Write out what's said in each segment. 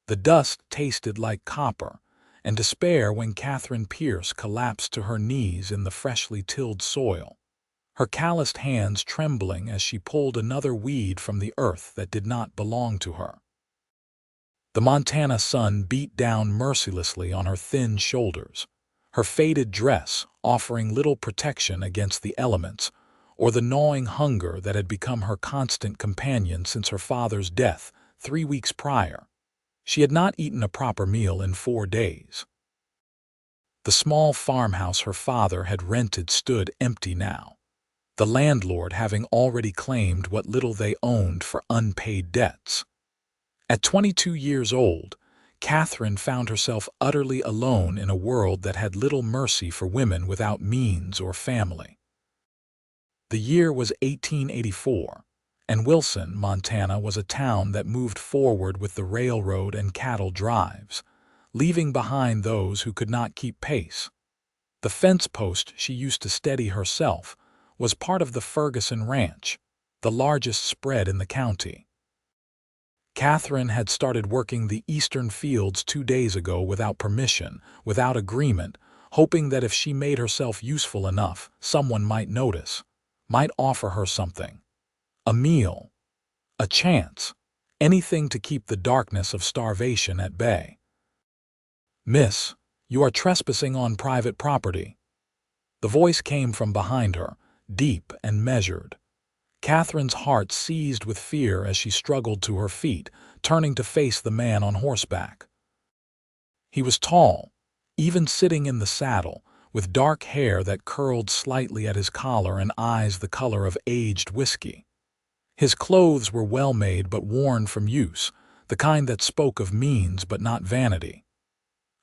The dust tasted like copper, and despair when Katherine Pierce collapsed to her knees in the freshly tilled soil, her calloused hands trembling as she pulled another weed from the earth that did not belong to her. The Montana sun beat down mercilessly on her thin shoulders, her faded dress offering little protection against the elements or the gnawing hunger that had become her constant companion since her father's death 3 weeks prior. She had not eaten a proper meal in 4 days. The small farmhouse her father had rented stood empty now, the landlord having already claimed what little they owned for unpaid debts. At 22 years old, Katherine found herself utterly alone in a world that had little mercy for women without means or family. The year was 1884, and Wilson, Montana was a town that moved forward with the railroad and cattle drives, leaving behind those who could not keep pace. The fence post she used to steady herself was part of the Ferguson Ranch, the largest spread in the county. Katherine had started working the eastern fields 2 days ago without permission, without agreement, hoping that if she made herself useful enough, someone might notice, might offer her something. A meal, a chance, anything to keep the darkness of starvation at bay. "Miss, you are trespassing on private property." The voice came from behind her, deep and measured. Katherine's heart seized with fear as she struggled to her feet, turning to face the man on horseback. He was tall, even sitting in the saddle, with dark hair that curled slightly at his collar and eyes the color of aged whiskey. His clothes were well-made but worn from use, the kind that spoke of means but not vanity.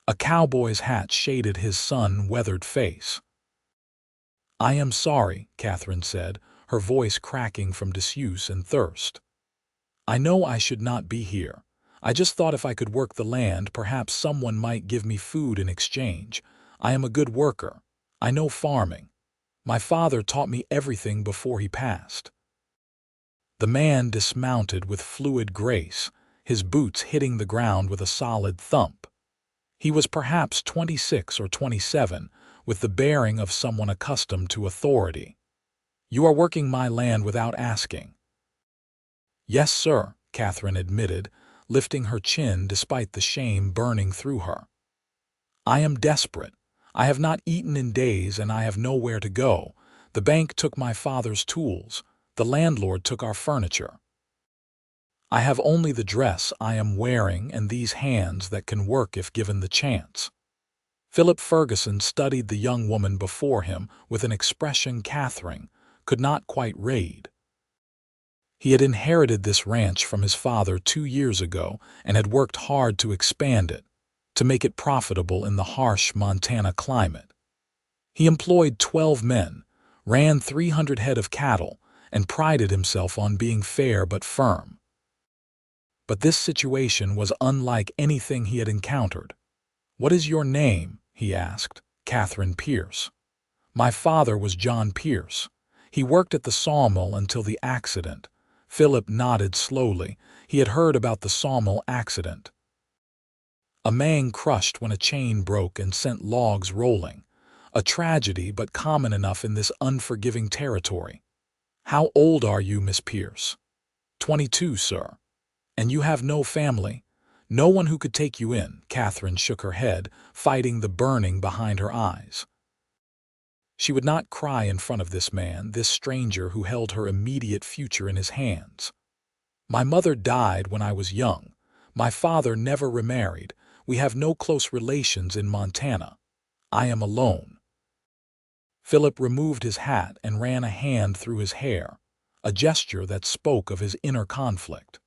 A cowboy's hat shaded his sun-weathered face. "I am sorry," Katherine said, her voice cracking from disuse and thirst. "I know I should not be here. I just thought if I could work the land, perhaps someone might give me food in exchange. I am a good worker. I know farming. My father taught me everything before he passed." The man dismounted with fluid grace, his boots hitting the ground with a solid thump. He was perhaps 26 or 27, with the bearing of someone accustomed to authority. "You are working my land without asking." "Yes, sir," Katherine admitted, lifting her chin despite the shame burning through her. "I am desperate. I have not eaten in days and I have nowhere to go. The bank took my father's tools. The landlord took our furniture. I have only the dress I am wearing and these hands that can work if given the chance." Philip Ferguson studied the young woman before him with an expression Katherine could not quite read. He had inherited this ranch from his father 2 years ago and had worked hard to expand it, to make it profitable in the harsh Montana climate. He employed 12 men, ran 300 head of cattle, and prided himself on being fair but firm. But this situation was unlike anything he had encountered. "What is your name?" he asked. "Katherine Pierce." "My father was John Pierce. He worked at the sawmill until the accident." Philip nodded slowly. He had heard about the sawmill accident. A man crushed when a chain broke and sent logs rolling. A tragedy, but common enough in this unforgiving territory. "How old are you, Miss Pierce?" 22, sir." "And you have no family? No one who could take you in?" Katherine shook her head, fighting the burning behind her eyes. She would not cry in front of this man, this stranger who held her immediate future in his hands. "My mother died when I was young. My father never remarried. We have no close relations in Montana. I am alone." Philip removed his hat and ran a hand through his hair, a gesture that spoke of his inner conflict.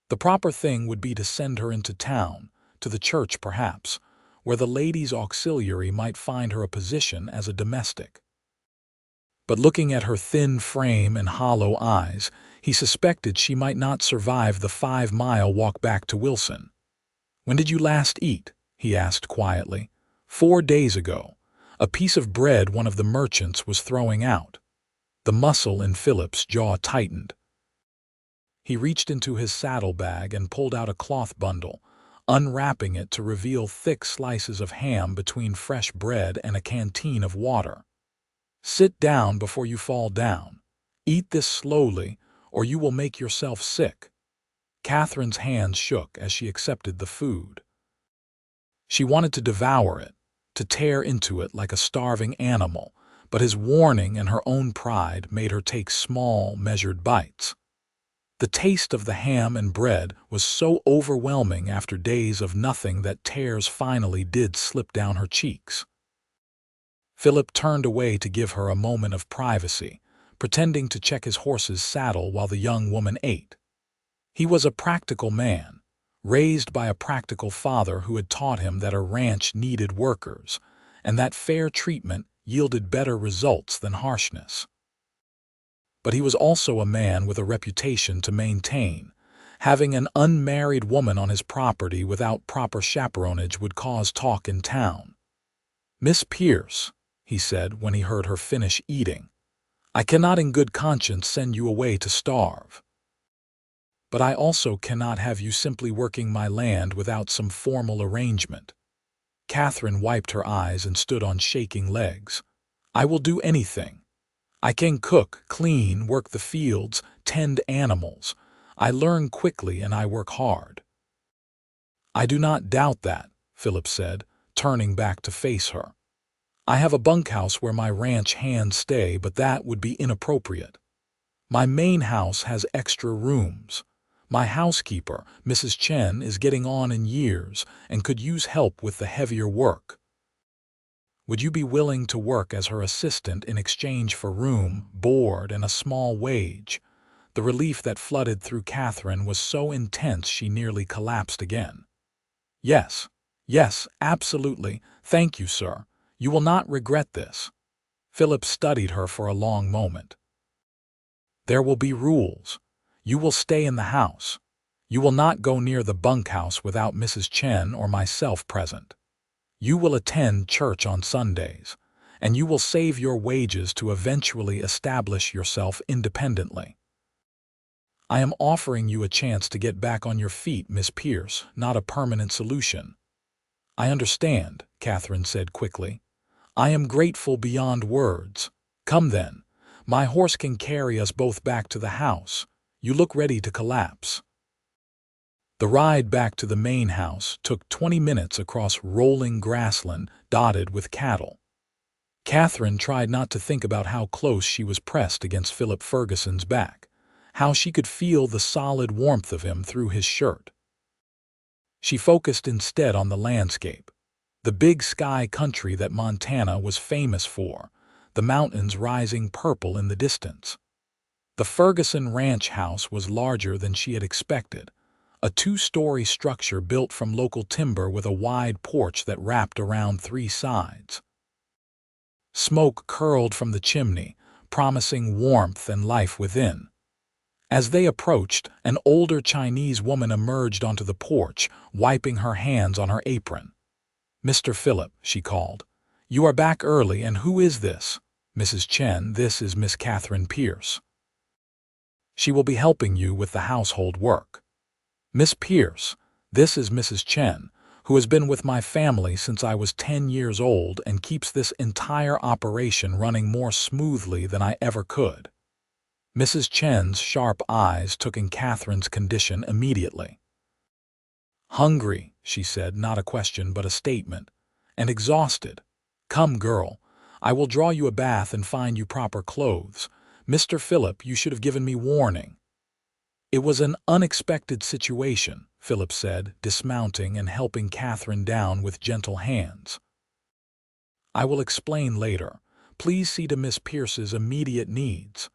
The proper thing would be to send her into town, to the church perhaps, where the ladies' auxiliary might find her a position as a domestic. But looking at her thin frame and hollow eyes, he suspected she might not survive the 5-mile walk back to Wilson. "When did you last eat?" he asked quietly. 4 days ago. A piece of bread one of the merchants was throwing out." The muscle in Philip's jaw tightened. He reached into his saddlebag and pulled out a cloth bundle, unwrapping it to reveal thick slices of ham between fresh bread and a canteen of water. "Sit down before you fall down. Eat this slowly, or you will make yourself sick." Catherine's hands shook as she accepted the food. She wanted to devour it, to tear into it like a starving animal, but his warning and her own pride made her take small, measured bites. The taste of the ham and bread was so overwhelming after days of nothing that tears finally did slip down her cheeks. Philip turned away to give her a moment of privacy, pretending to check his horse's saddle while the young woman ate. He was a practical man, raised by a practical father who had taught him that a ranch needed workers, and that fair treatment yielded better results than harshness. But he was also a man with a reputation to maintain. Having an unmarried woman on his property without proper chaperonage would cause talk in town. "Miss Pierce," he said when he heard her finish eating, "I cannot in good conscience send you away to starve. But I also cannot have you simply working my land without some formal arrangement." Catherine wiped her eyes and stood on shaking legs. "I will do anything. I can cook, clean, work the fields, tend animals. I learn quickly and I work hard." "I do not doubt that," Philip said, turning back to face her. "I have a bunkhouse where my ranch hands stay, but that would be inappropriate. My main house has extra rooms. My housekeeper, Mrs. Chen, is getting on in years and could use help with the heavier work. Would you be willing to work as her assistant in exchange for room, board, and a small wage?" The relief that flooded through Catherine was so intense she nearly collapsed again. "Yes, yes, absolutely. Thank you, sir. You will not regret this." Philip studied her for a long moment. "There will be rules. You will stay in the house. You will not go near the bunkhouse without Mrs. Chen or myself present. You will attend church on Sundays, and you will save your wages to eventually establish yourself independently. I am offering you a chance to get back on your feet, Miss Pierce, not a permanent solution." "I understand," Catherine said quickly. "I am grateful beyond words. Come then. My horse can carry us both back to the house. You look ready to collapse." The ride back to the main house took 20 minutes across rolling grassland dotted with cattle. Catherine tried not to think about how close she was pressed against Philip Ferguson's back, how she could feel the solid warmth of him through his shirt. She focused instead on the landscape, the big sky country that Montana was famous for, the mountains rising purple in the distance. The Ferguson ranch house was larger than she had expected, a 2-story structure built from local timber with a wide porch that wrapped around 3 sides. Smoke curled from the chimney, promising warmth and life within. As they approached, an older Chinese woman emerged onto the porch, wiping her hands on her apron. "Mr. Philip," she called, "you are back early, and who is this?" "Mrs. Chen, this is Miss Katherine Pierce. She will be helping you with the household work." "Miss Pierce, this is Mrs. Chen, who has been with my family since I was 10 years old and keeps this entire operation running more smoothly than I ever could." Mrs. Chen's sharp eyes took in Catherine's condition immediately. "Hungry," she said, not a question but a statement, "and exhausted. Come, girl, I will draw you a bath and find you proper clothes. Mr. Philip, you should have given me warning." "It was an unexpected situation," Philip said, dismounting and helping Catherine down with gentle hands. "I will explain later. Please see to Miss Pierce's immediate needs."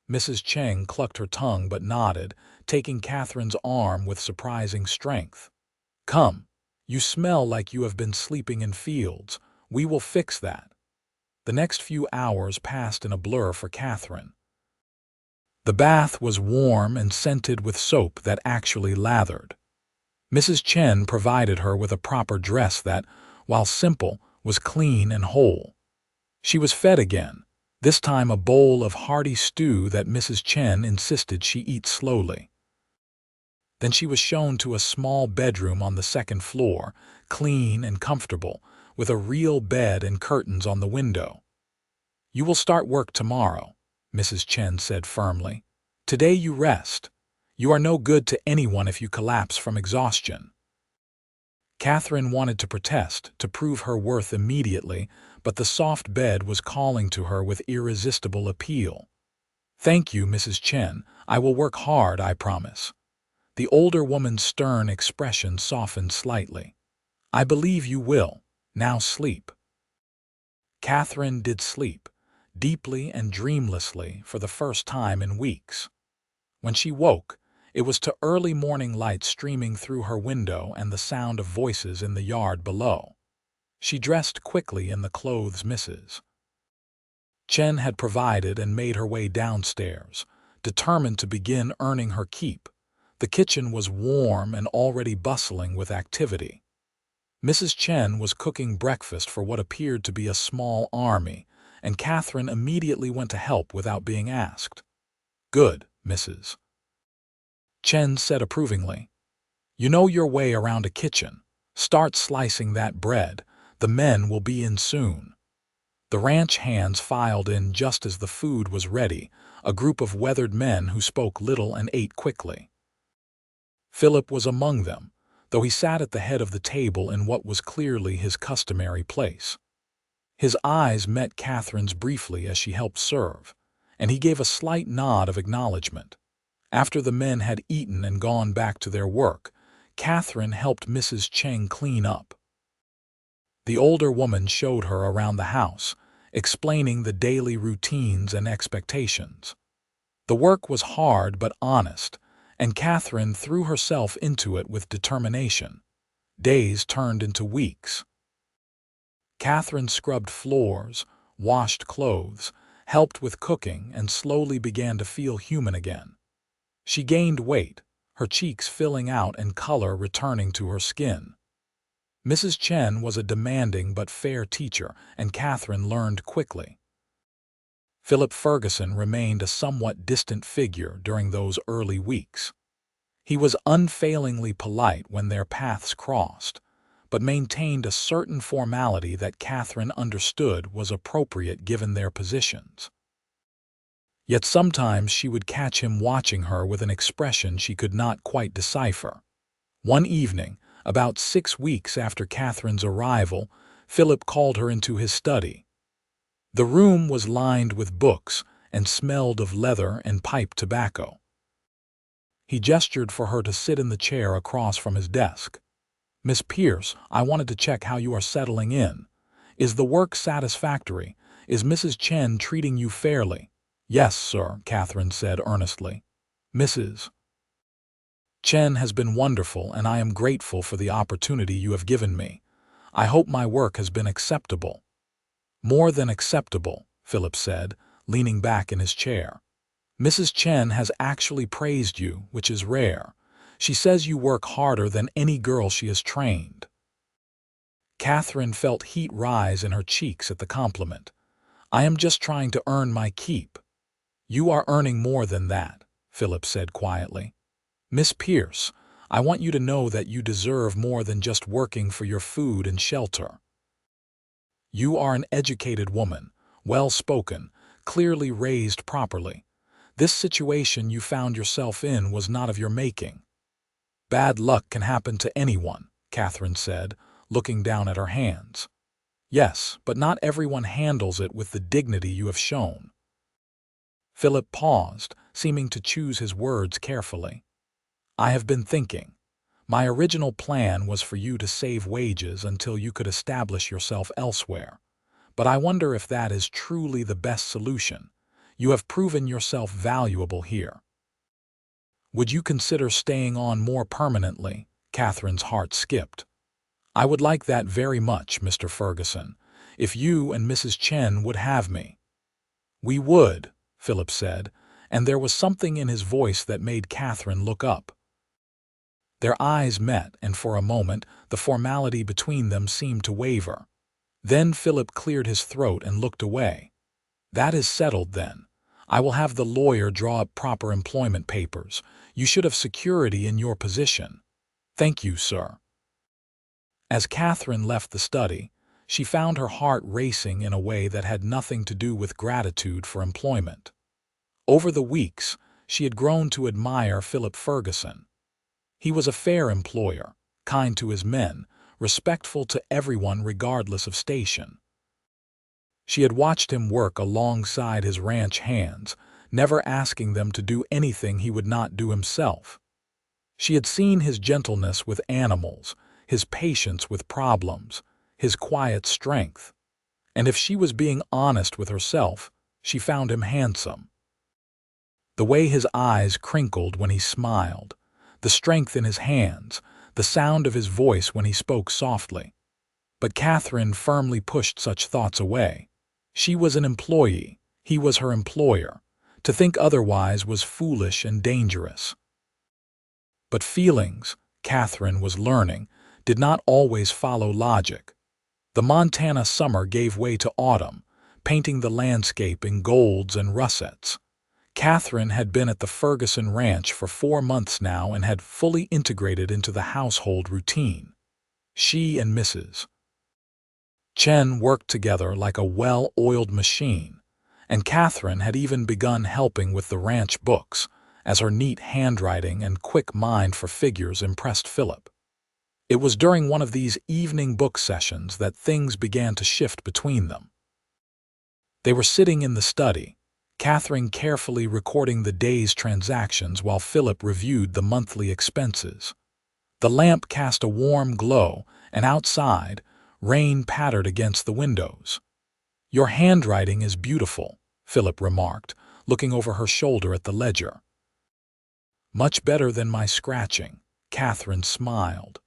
Mrs. Cheng clucked her tongue but nodded, taking Catherine's arm with surprising strength. "Come, you smell like you have been sleeping in fields. We will fix that." The next few hours passed in a blur for Catherine. The bath was warm and scented with soap that actually lathered. Mrs. Chen provided her with a proper dress that, while simple, was clean and whole. She was fed again, this time a bowl of hearty stew that Mrs. Chen insisted she eat slowly. Then she was shown to a small bedroom on the second floor, clean and comfortable, with a real bed and curtains on the window. "You will start work tomorrow," Mrs. Chen said firmly. "Today you rest. You are no good to anyone if you collapse from exhaustion." Katherine wanted to protest, to prove her worth immediately, but the soft bed was calling to her with irresistible appeal. "Thank you, Mrs. Chen. I will work hard, I promise." The older woman's stern expression softened slightly. "I believe you will. Now sleep." Katherine did sleep, deeply and dreamlessly for the first time in weeks. When she woke, it was to early morning light streaming through her window and the sound of voices in the yard below. She dressed quickly in the clothes Mrs. Chen had provided and made her way downstairs, determined to begin earning her keep. The kitchen was warm and already bustling with activity. Mrs. Chen was cooking breakfast for what appeared to be a small army, and Katherine immediately went to help without being asked. "Good, Mrs. Chen said approvingly. "You know your way around a kitchen. Start slicing that bread. The men will be in soon." The ranch hands filed in just as the food was ready, a group of weathered men who spoke little and ate quickly. Philip was among them, though he sat at the head of the table in what was clearly his customary place. His eyes met Katherine's briefly as she helped serve, and he gave a slight nod of acknowledgement. After the men had eaten and gone back to their work, Katherine helped Mrs. Cheng clean up. The older woman showed her around the house, explaining the daily routines and expectations. The work was hard but honest, and Katherine threw herself into it with determination. Days turned into weeks. Katherine scrubbed floors, washed clothes, helped with cooking, and slowly began to feel human again. She gained weight, her cheeks filling out and color returning to her skin. Mrs. Chen was a demanding but fair teacher, and Katherine learned quickly. Philip Ferguson remained a somewhat distant figure during those early weeks. He was unfailingly polite when their paths crossed, but maintained a certain formality that Katherine understood was appropriate given their positions. Yet sometimes she would catch him watching her with an expression she could not quite decipher. One evening, about 6 weeks after Katherine's arrival, Philip called her into his study. The room was lined with books and smelled of leather and pipe tobacco. He gestured for her to sit in the chair across from his desk. "Miss Pierce, I wanted to check how you are settling in. Is the work satisfactory? Is Mrs. Chen treating you fairly?" "Yes, sir," Katherine said earnestly. "Mrs. Chen has been wonderful, and I am grateful for the opportunity you have given me. I hope my work has been acceptable." "More than acceptable," Philip said, leaning back in his chair. "Mrs. Chen has actually praised you, which is rare. She says you work harder than any girl she has trained." Katherine felt heat rise in her cheeks at the compliment. "I am just trying to earn my keep." "You are earning more than that," Philip said quietly. "Miss Pierce, I want you to know that you deserve more than just working for your food and shelter. You are an educated woman, well-spoken, clearly raised properly. This situation you found yourself in was not of your making." "Bad luck can happen to anyone," Katherine said, looking down at her hands. "Yes, but not everyone handles it with the dignity you have shown." Philip paused, seeming to choose his words carefully. "I have been thinking. My original plan was for you to save wages until you could establish yourself elsewhere. But I wonder if that is truly the best solution. You have proven yourself valuable here. Would you consider staying on more permanently?" Katherine's heart skipped. "I would like that very much, Mr. Ferguson, if you and Mrs. Chen would have me." "We would," Philip said, and there was something in his voice that made Katherine look up. Their eyes met, and for a moment the formality between them seemed to waver. Then Philip cleared his throat and looked away. "That is settled then. I will have the lawyer draw up proper employment papers. You should have security in your position. Thank you, sir. As Katherine left the study, she found her heart racing in a way that had nothing to do with gratitude for employment. Over the weeks, she had grown to admire Philip Ferguson. He was a fair employer, kind to his men, respectful to everyone regardless of station. She had watched him work alongside his ranch hands, never asking them to do anything he would not do himself. She had seen his gentleness with animals, his patience with problems, his quiet strength. And if she was being honest with herself, she found him handsome. The way his eyes crinkled when he smiled, the strength in his hands, the sound of his voice when he spoke softly. But Katherine firmly pushed such thoughts away. She was an employee, he was her employer. To think otherwise was foolish and dangerous. But feelings, Katherine was learning, did not always follow logic. The Montana summer gave way to autumn, painting the landscape in golds and russets. Katherine had been at the Ferguson ranch for 4 months now and had fully integrated into the household routine. She and Mrs. Chen worked together like a well-oiled machine, and Katherine had even begun helping with the ranch books, as her neat handwriting and quick mind for figures impressed Philip. It was during one of these evening book sessions that things began to shift between them. They were sitting in the study, Katherine carefully recording the day's transactions while Philip reviewed the monthly expenses. The lamp cast a warm glow, and outside, rain pattered against the windows. "Your handwriting is beautiful," Philip remarked, looking over her shoulder at the ledger. "Much better than my scratching," Katherine smiled.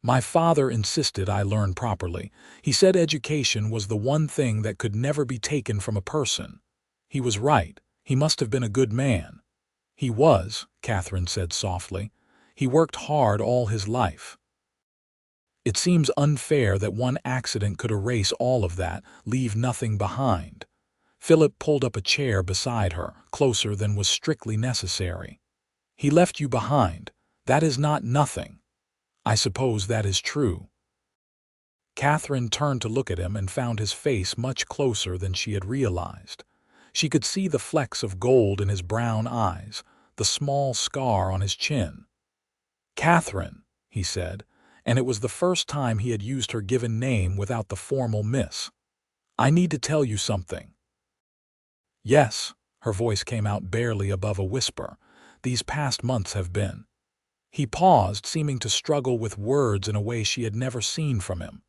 "My father insisted I learn properly. He said education was the one thing that could never be taken from a person. He was right. He must have been a good man." "He was," Katherine said softly. "He worked hard all his life." "It seems unfair that one accident could erase all of that, leave nothing behind." Philip pulled up a chair beside her, closer than was strictly necessary. "He left you behind. That is not nothing." "I suppose that is true." Katherine turned to look at him and found his face much closer than she had realized. She could see the flecks of gold in his brown eyes, the small scar on his chin. "Katherine," he said, and it was the first time he had used her given name without the formal miss. "I need to tell you something." "Yes," her voice came out barely above a whisper. "These past months have been—" He paused, seeming to struggle with words in a way she had never seen from him.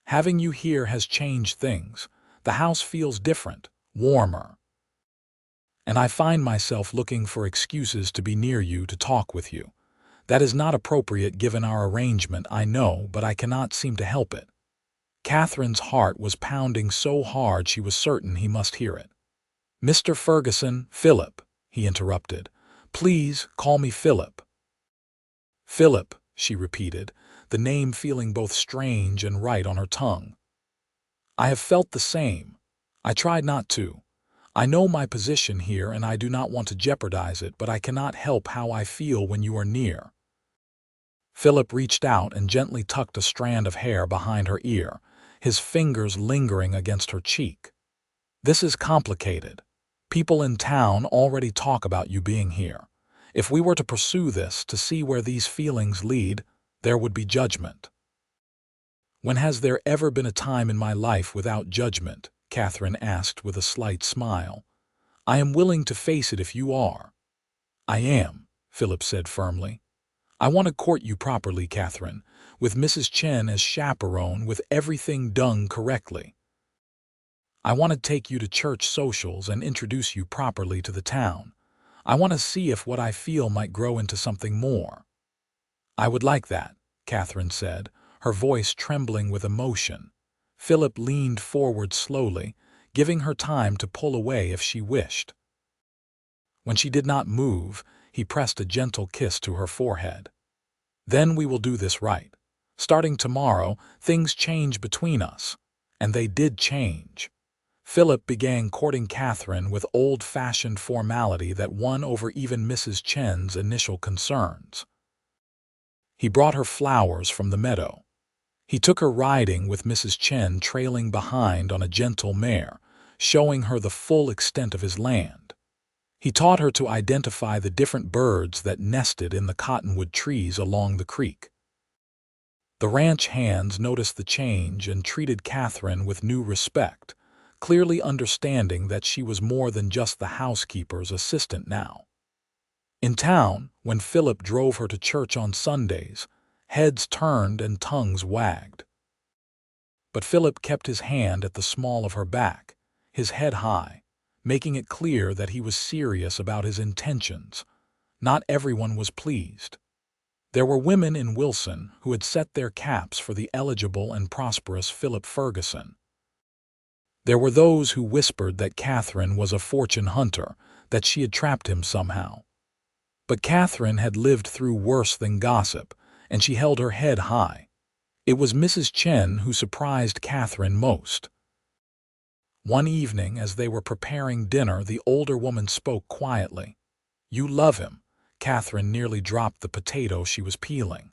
"Having you here has changed things. The house feels different, warmer. And I find myself looking for excuses to be near you, to talk with you. That is not appropriate given our arrangement, I know, but I cannot seem to help it." Katherine's heart was pounding so hard she was certain he must hear it. "Mr. Ferguson, Philip," he interrupted. "Please call me Philip." "Philip," she repeated, the name feeling both strange and right on her tongue. "I have felt the same. I tried not to. I know my position here and I do not want to jeopardize it, but I cannot help how I feel when you are near." Philip reached out and gently tucked a strand of hair behind her ear, his fingers lingering against her cheek. "This is complicated. People in town already talk about you being here. If we were to pursue this, to see where these feelings lead, there would be judgment." "When has there ever been a time in my life without judgment?" Katherine asked with a slight smile. "I am willing to face it if you are." "I am," Philip said firmly. "I want to court you properly, Katherine, with Mrs. Chen as chaperone, with everything done correctly. I want to take you to church socials and introduce you properly to the town. I want to see if what I feel might grow into something more." "I would like that," Katherine said, her voice trembling with emotion. Philip leaned forward slowly, giving her time to pull away if she wished. When she did not move, he pressed a gentle kiss to her forehead. "Then we will do this right. Starting tomorrow, things change between us." And they did change. Philip began courting Catherine with old-fashioned formality that won over even Mrs. Chen's initial concerns. He brought her flowers from the meadow. He took her riding with Mrs. Chen trailing behind on a gentle mare, showing her the full extent of his land. He taught her to identify the different birds that nested in the cottonwood trees along the creek. The ranch hands noticed the change and treated Catherine with new respect, clearly understanding that she was more than just the housekeeper's assistant now. In town, when Philip drove her to church on Sundays, heads turned and tongues wagged. But Philip kept his hand at the small of her back, his head high, making it clear that he was serious about his intentions. Not everyone was pleased. There were women in Wilson who had set their caps for the eligible and prosperous Philip Ferguson. There were those who whispered that Catherine was a fortune hunter, that she had trapped him somehow. But Catherine had lived through worse than gossip, and she held her head high. It was Mrs. Chen who surprised Catherine most. One evening, as they were preparing dinner, the older woman spoke quietly. "You love him." Catherine nearly dropped the potato she was peeling.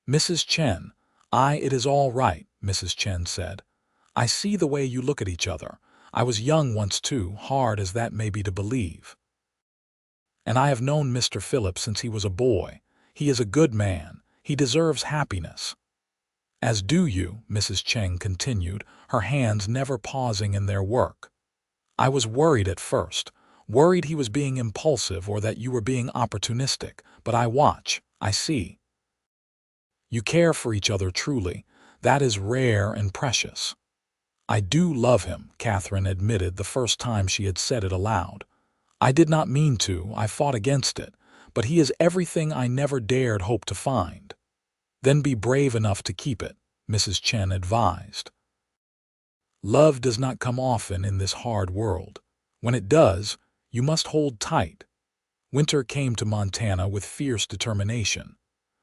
"Mrs. Chen, it is all right," Mrs. Chen said. "I see the way you look at each other. I was young once too, hard as that may be to believe. And I have known Mr. Philip since he was a boy. He is a good man. He deserves happiness." "As do you," Mrs. Cheng continued, her hands never pausing in their work. "I was worried at first, worried he was being impulsive or that you were being opportunistic, but I see. You care for each other truly. That is rare and precious." "I do love him," Catherine admitted the first time she had said it aloud. "I did not mean to, I fought against it, but he is everything I never dared hope to find." "Then be brave enough to keep it," Mrs. Chen advised. "Love does not come often in this hard world. When it does, you must hold tight." Winter came to Montana with fierce determination.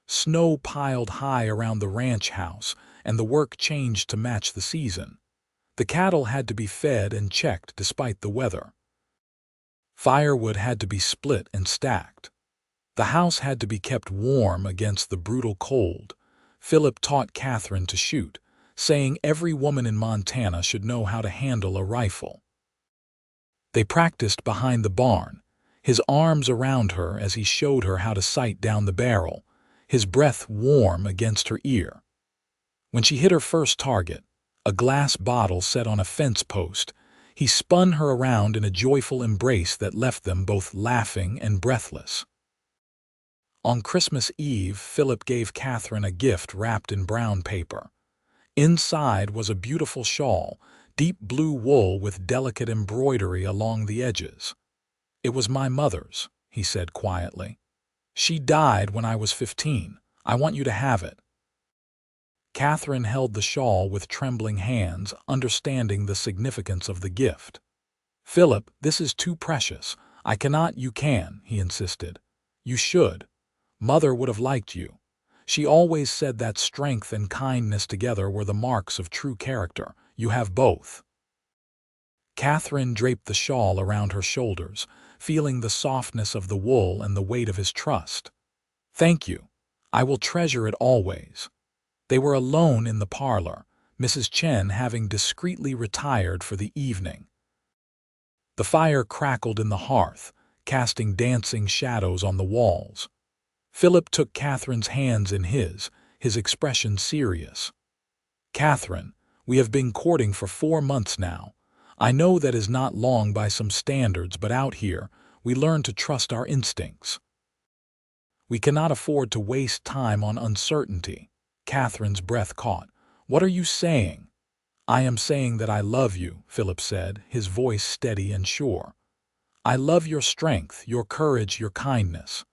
Snow piled high around the ranch house, and the work changed to match the season. The cattle had to be fed and checked despite the weather. Firewood had to be split and stacked. The house had to be kept warm against the brutal cold. Philip taught Catherine to shoot, saying every woman in Montana should know how to handle a rifle. They practiced behind the barn, his arms around her as he showed her how to sight down the barrel, his breath warm against her ear. When she hit her first target, a glass bottle set on a fence post, he spun her around in a joyful embrace that left them both laughing and breathless. On Christmas Eve, Philip gave Catherine a gift wrapped in brown paper. Inside was a beautiful shawl, deep blue wool with delicate embroidery along the edges. "It was my mother's," he said quietly. "She died when I was 15. I want you to have it." Catherine held the shawl with trembling hands, understanding the significance of the gift. "Philip, this is too precious. I cannot." "You can," he insisted. "You should. Mother would have liked you. She always said that strength and kindness together were the marks of true character. You have both." Catherine draped the shawl around her shoulders, feeling the softness of the wool and the weight of his trust. "Thank you. I will treasure it always." They were alone in the parlor, Mrs. Chen having discreetly retired for the evening. The fire crackled in the hearth, casting dancing shadows on the walls. Philip took Catherine's hands in his expression serious. "Catherine, we have been courting for 4 months now. I know that is not long by some standards, but out here, we learn to trust our instincts. We cannot afford to waste time on uncertainty." Catherine's breath caught. "What are you saying?" "I am saying that I love you," Philip said, his voice steady and sure. "I love your strength, your courage, your kindness.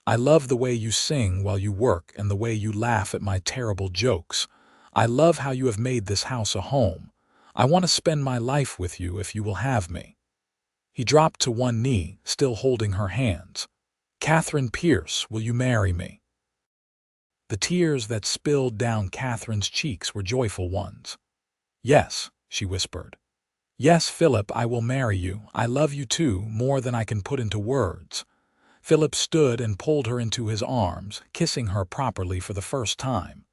I love the way you sing while you work and the way you laugh at my terrible jokes. I love how you have made this house a home. I want to spend my life with you if you will have me." He dropped to one knee, still holding her hands. "Katherine Pierce, will you marry me?" The tears that spilled down Catherine's cheeks were joyful ones. "Yes," she whispered. Yes, Philip, I will marry you. I love you too, more than I can put into words. Philip stood and pulled her into his arms, kissing her properly for the first time.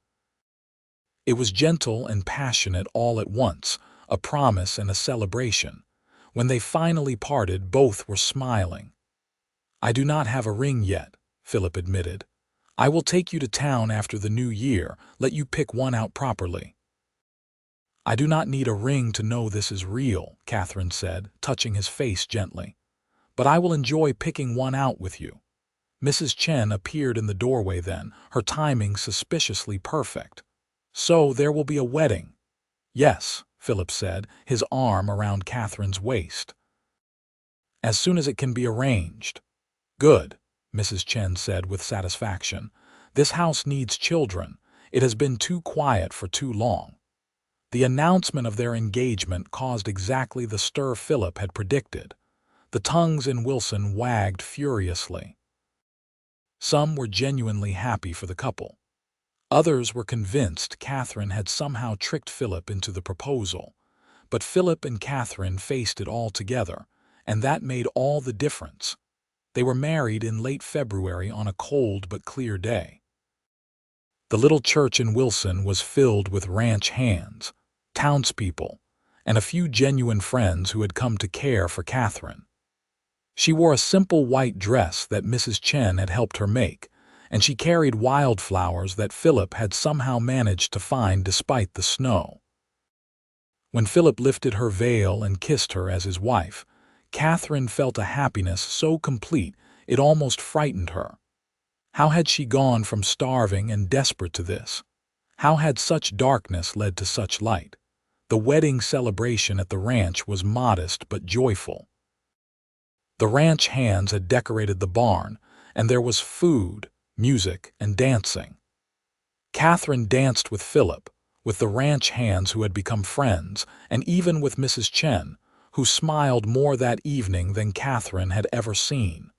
It was gentle and passionate all at once, a promise and a celebration. When they finally parted, both were smiling. I do not have a ring yet, Philip admitted. I will take you to town after the new year, let you pick one out properly. I do not need a ring to know this is real, Katherine said, touching his face gently. But I will enjoy picking one out with you. Mrs. Chen appeared in the doorway then, her timing suspiciously perfect. So there will be a wedding. Yes, Philip said, his arm around Katherine's waist. As soon as it can be arranged. Good, Mrs. Chen said with satisfaction. This house needs children. It has been too quiet for too long. The announcement of their engagement caused exactly the stir Philip had predicted. The tongues in Wilson wagged furiously. Some were genuinely happy for the couple. Others were convinced Katherine had somehow tricked Philip into the proposal. But Philip and Katherine faced it all together, and that made all the difference. They were married in late February on a cold but clear day. The little church in Wilson was filled with ranch hands, townspeople, and a few genuine friends who had come to care for Katherine. She wore a simple white dress that Mrs. Chen had helped her make, and she carried wildflowers that Philip had somehow managed to find despite the snow. When Philip lifted her veil and kissed her as his wife, Katherine felt a happiness so complete it almost frightened her. How had she gone from starving and desperate to this? How had such darkness led to such light? The wedding celebration at the ranch was modest but joyful. The ranch hands had decorated the barn, and there was food, music, and dancing. Katherine danced with Philip, with the ranch hands who had become friends, and even with Mrs. Chen, who smiled more that evening than Katherine had ever seen.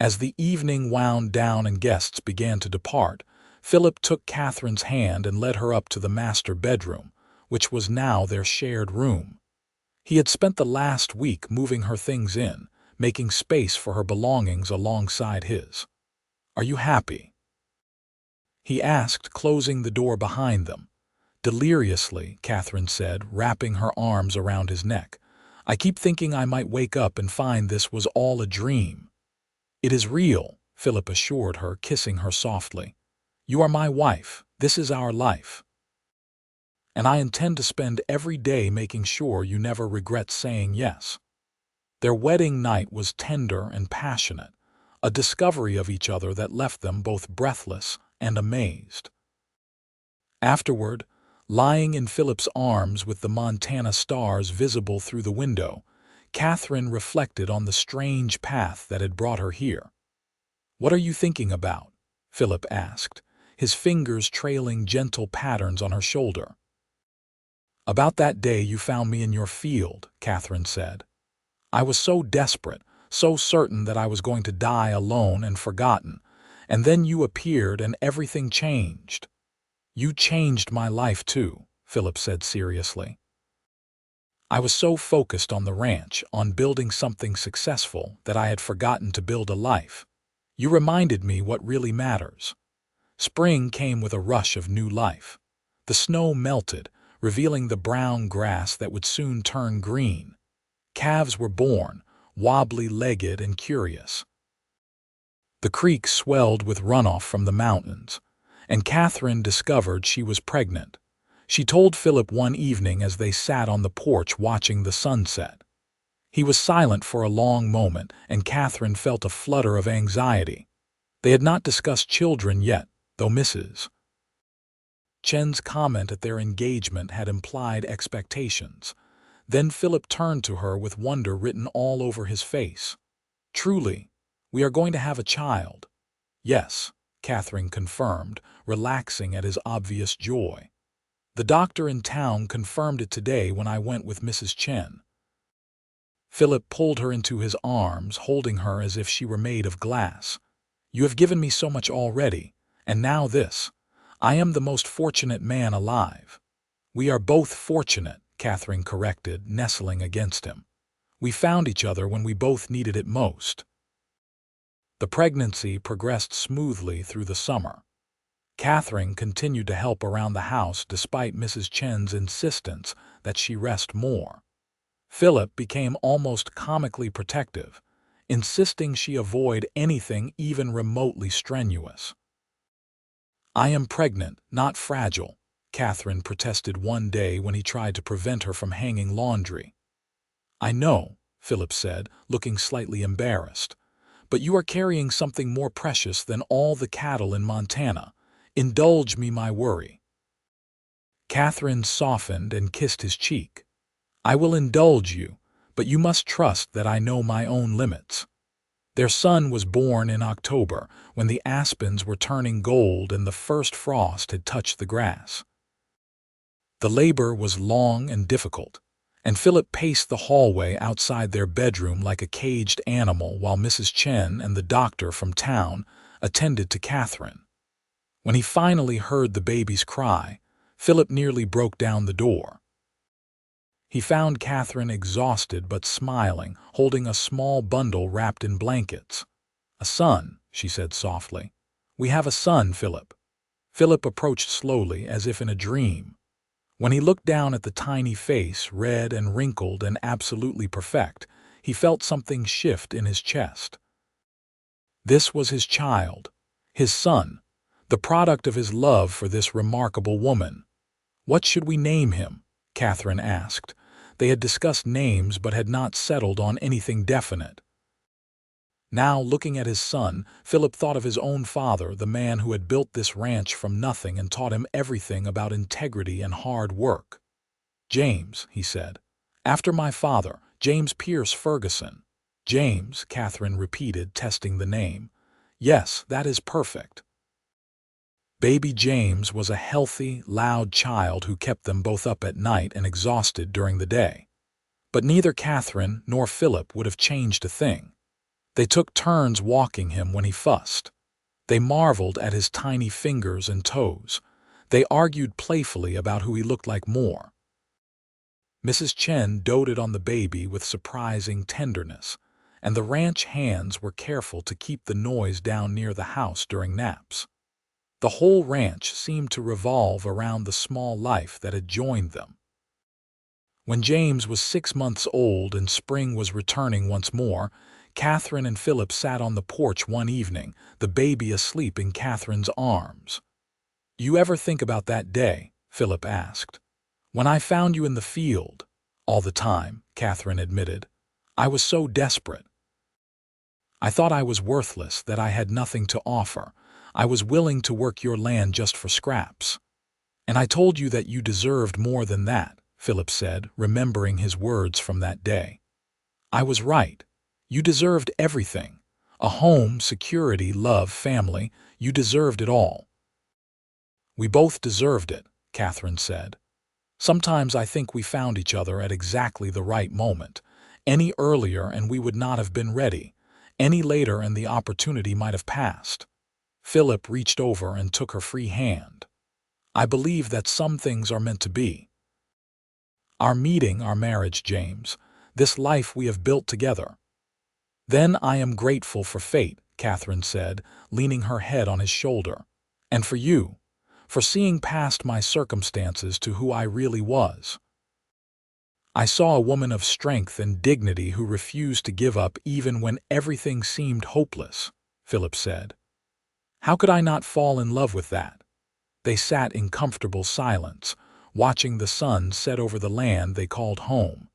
As the evening wound down and guests began to depart, Philip took Katherine's hand and led her up to the master bedroom, which was now their shared room. He had spent the last week moving her things in, making space for her belongings alongside his. "Are you happy?" he asked, closing the door behind them. Deliriously, Katherine said, wrapping her arms around his neck. "I keep thinking I might wake up and find this was all a dream." "It is real," Philip assured her, kissing her softly. "You are my wife. This is our life. And I intend to spend every day making sure you never regret saying yes." Their wedding night was tender and passionate, a discovery of each other that left them both breathless and amazed. Afterward, lying in Philip's arms with the Montana stars visible through the window, Katherine reflected on the strange path that had brought her here. "What are you thinking about?" Philip asked, his fingers trailing gentle patterns on her shoulder. "About that day you found me in your field," Katherine said. "I was so desperate, so certain that I was going to die alone and forgotten, and then you appeared and everything changed." "You changed my life too," Philip said seriously. "I was so focused on the ranch, on building something successful, that I had forgotten to build a life. You reminded me what really matters." Spring came with a rush of new life. The snow melted, revealing the brown grass that would soon turn green. Calves were born, wobbly-legged and curious. The creek swelled with runoff from the mountains, and Katherine discovered she was pregnant. She told Philip one evening as they sat on the porch watching the sunset. He was silent for a long moment, and Katherine felt a flutter of anxiety. They had not discussed children yet, though Mrs. Chen's comment at their engagement had implied expectations. Then Philip turned to her with wonder written all over his face. "Truly, we are going to have a child." "Yes," Katherine confirmed, relaxing at his obvious joy. "The doctor in town confirmed it today when I went with Mrs. Chen." Philip pulled her into his arms, holding her as if she were made of glass. "You have given me so much already, and now this. I am the most fortunate man alive." "We are both fortunate," Katherine corrected, nestling against him. We found each other when we both needed it most. The pregnancy progressed smoothly through the summer. Katherine continued to help around the house despite Mrs. Chen's insistence that she rest more. Philip became almost comically protective, insisting she avoid anything even remotely strenuous. "I am pregnant, not fragile," Katherine protested one day when he tried to prevent her from hanging laundry. "I know," Philip said, looking slightly embarrassed, "but you are carrying something more precious than all the cattle in Montana. Indulge me my worry." Katherine softened and kissed his cheek. "I will indulge you, but you must trust that I know my own limits." Their son was born in October, when the aspens were turning gold and the first frost had touched the grass. The labor was long and difficult, and Philip paced the hallway outside their bedroom like a caged animal while Mrs. Chen and the doctor from town attended to Katherine. When he finally heard the baby's cry, Philip nearly broke down the door. He found Katherine exhausted but smiling, holding a small bundle wrapped in blankets. "A son," she said softly. "We have a son, Philip." Philip approached slowly, as if in a dream. When he looked down at the tiny face, red and wrinkled and absolutely perfect, he felt something shift in his chest. This was his child, his son, the product of his love for this remarkable woman. "What should we name him?" Katherine asked. They had discussed names but had not settled on anything definite. Now, looking at his son, Philip thought of his own father, the man who had built this ranch from nothing and taught him everything about integrity and hard work. "James," he said. "After my father, James Pierce Ferguson." "James," Katherine repeated, testing the name. "Yes, that is perfect." Baby James was a healthy, loud child who kept them both up at night and exhausted during the day. But neither Katherine nor Philip would have changed a thing. They took turns walking him when he fussed. They marveled at his tiny fingers and toes. They argued playfully about who he looked like more. Mrs. Chen doted on the baby with surprising tenderness, and the ranch hands were careful to keep the noise down near the house during naps. The whole ranch seemed to revolve around the small life that had joined them. When James was 6 months old and spring was returning once more, Katherine and Philip sat on the porch one evening, the baby asleep in Katherine's arms. "You ever think about that day?" Philip asked. "When I found you in the field?" "All the time," Katherine admitted. "I was so desperate. I thought I was worthless, that I had nothing to offer. I was willing to work your land just for scraps. And I told you that you deserved more than that," Philip said, remembering his words from that day. "I was right. You deserved everything. A home, security, love, family. You deserved it all." "We both deserved it," Katherine said. "Sometimes I think we found each other at exactly the right moment. Any earlier and we would not have been ready. Any later and the opportunity might have passed." Philip reached over and took her free hand. "I believe that some things are meant to be. Our meeting, our marriage, James, this life we have built together." "Then I am grateful for fate," Katherine said, leaning her head on his shoulder. "And for you, for seeing past my circumstances to who I really was." "I saw a woman of strength and dignity who refused to give up even when everything seemed hopeless," Philip said. "How could I not fall in love with that?" They sat in comfortable silence, watching the sun set over the land they called home.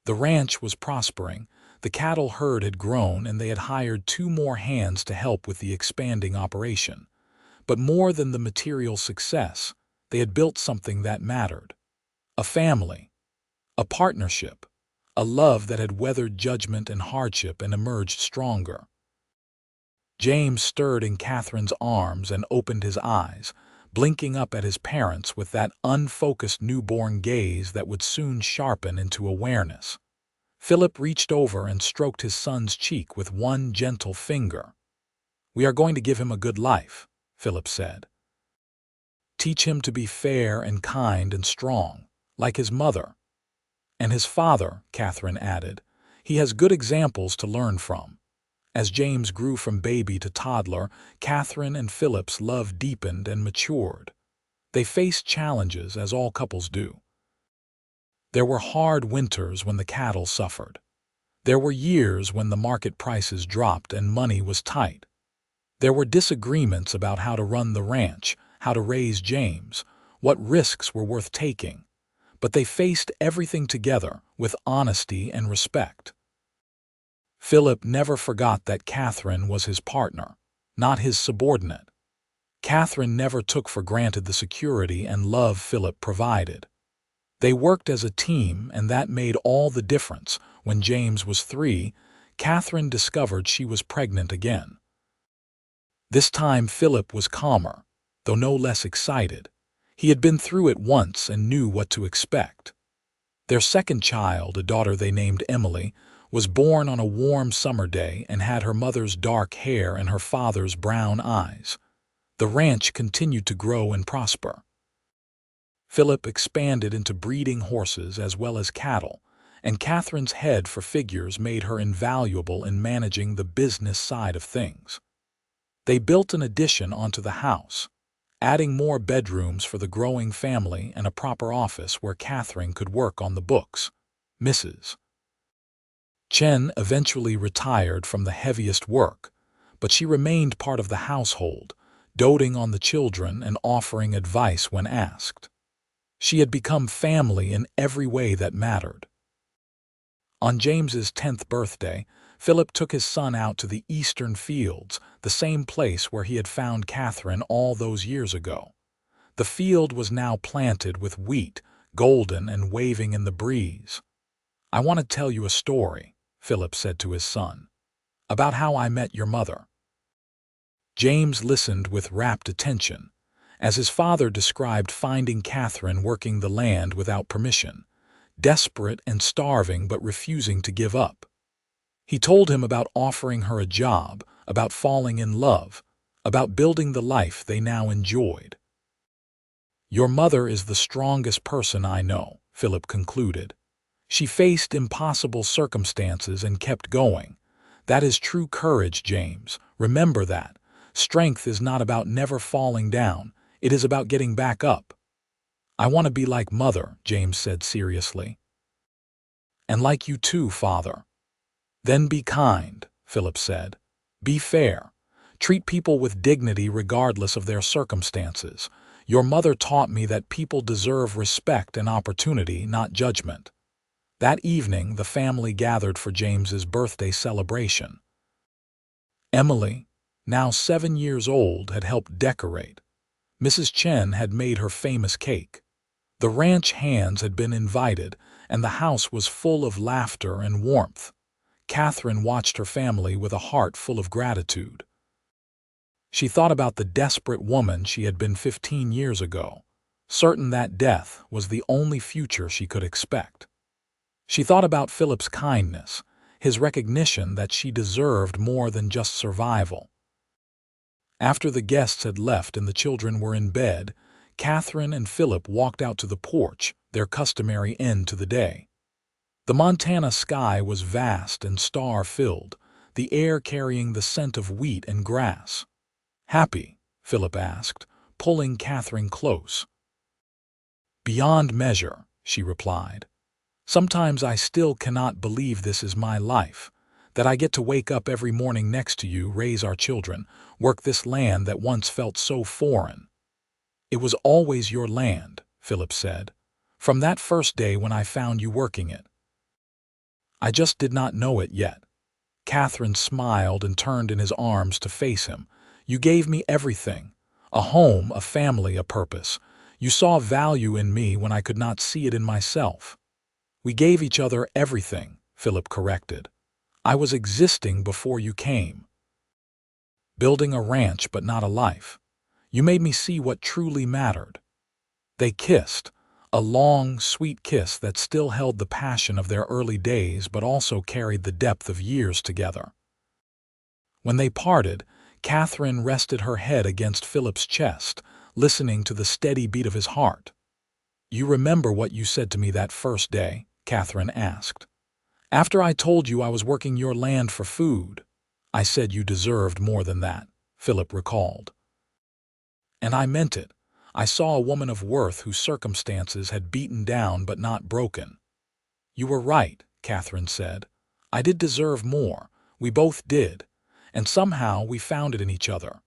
The ranch was prospering, the cattle herd had grown, and they had hired 2 more hands to help with the expanding operation. But more than the material success, they had built something that mattered. A family, a partnership, a love that had weathered judgment and hardship and emerged stronger. James stirred in Katherine's arms and opened his eyes, blinking up at his parents with that unfocused newborn gaze that would soon sharpen into awareness. Philip reached over and stroked his son's cheek with one gentle finger. "We are going to give him a good life," Philip said. "Teach him to be fair and kind and strong, like his mother. And his father, Katherine added. He has good examples to learn from. As James grew from baby to toddler, Katherine and Philip's love deepened and matured. They faced challenges, as all couples do. There were hard winters when the cattle suffered. There were years when the market prices dropped and money was tight. There were disagreements about how to run the ranch, how to raise James, what risks were worth taking. But they faced everything together with honesty and respect. Philip never forgot that Katherine was his partner, not his subordinate. Katherine never took for granted the security and love Philip provided. They worked as a team, and that made all the difference. When James was 3, Katherine discovered she was pregnant again. This time Philip was calmer, though no less excited. He had been through it once and knew what to expect. Their second child, a daughter they named Emily, was born on a warm summer day and had her mother's dark hair and her father's brown eyes. The ranch continued to grow and prosper. Philip expanded into breeding horses as well as cattle, and Katherine's head for figures made her invaluable in managing the business side of things. They built an addition onto the house, adding more bedrooms for the growing family and a proper office where Katherine could work on the books. Mrs. Chen eventually retired from the heaviest work, but she remained part of the household, doting on the children and offering advice when asked. She had become family in every way that mattered. On James's 10th birthday, Philip took his son out to the eastern fields, the same place where he had found Katherine all those years ago. The field was now planted with wheat, golden and waving in the breeze. "I want to tell you a story," Philip said to his son, "about how I met your mother." James listened with rapt attention, as his father described finding Katherine working the land without permission, desperate and starving but refusing to give up. He told him about offering her a job, about falling in love, about building the life they now enjoyed. "Your mother is the strongest person I know," Philip concluded. "She faced impossible circumstances and kept going. That is true courage, James. Remember that. Strength is not about never falling down. It is about getting back up." "I want to be like Mother," James said seriously. "And like you too, Father." "Then be kind," Philip said. "Be fair. Treat people with dignity regardless of their circumstances. Your mother taught me that people deserve respect and opportunity, not judgment." That evening, the family gathered for James's birthday celebration. Emily, now 7 years old, had helped decorate. Mrs. Chen had made her famous cake. The ranch hands had been invited, and the house was full of laughter and warmth. Katherine watched her family with a heart full of gratitude. She thought about the desperate woman she had been 15 years ago, certain that death was the only future she could expect. She thought about Philip's kindness, his recognition that she deserved more than just survival. After the guests had left and the children were in bed, Katherine and Philip walked out to the porch, their customary end to the day. The Montana sky was vast and star-filled, the air carrying the scent of wheat and grass. "Happy?" Philip asked, pulling Katherine close. "Beyond measure," she replied. "Sometimes I still cannot believe this is my life, that I get to wake up every morning next to you, raise our children, work this land that once felt so foreign." "It was always your land," Philip said, "from that first day when I found you working it. I just did not know it yet." Katherine smiled and turned in his arms to face him. "You gave me everything, a home, a family, a purpose. You saw value in me when I could not see it in myself." "We gave each other everything," Philip corrected. "I was existing before you came. Building a ranch but not a life. You made me see what truly mattered." They kissed, a long, sweet kiss that still held the passion of their early days but also carried the depth of years together. When they parted, Katherine rested her head against Philip's chest, listening to the steady beat of his heart. You remember what you said to me that first day? Katherine asked. After I told you I was working your land for food. I said you deserved more than that, Philip recalled. And I meant it. I saw a woman of worth whose circumstances had beaten down but not broken. You were right, Katherine said. I did deserve more. We both did. And somehow we found it in each other.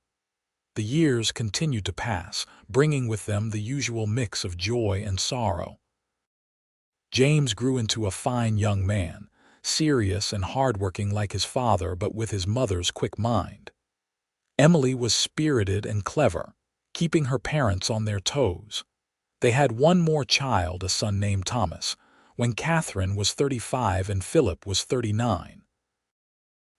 The years continued to pass, bringing with them the usual mix of joy and sorrow. James grew into a fine young man, serious and hardworking like his father but with his mother's quick mind. Emily was spirited and clever, keeping her parents on their toes. They had one more child, a son named Thomas, when Katherine was 35 and Philip was 39.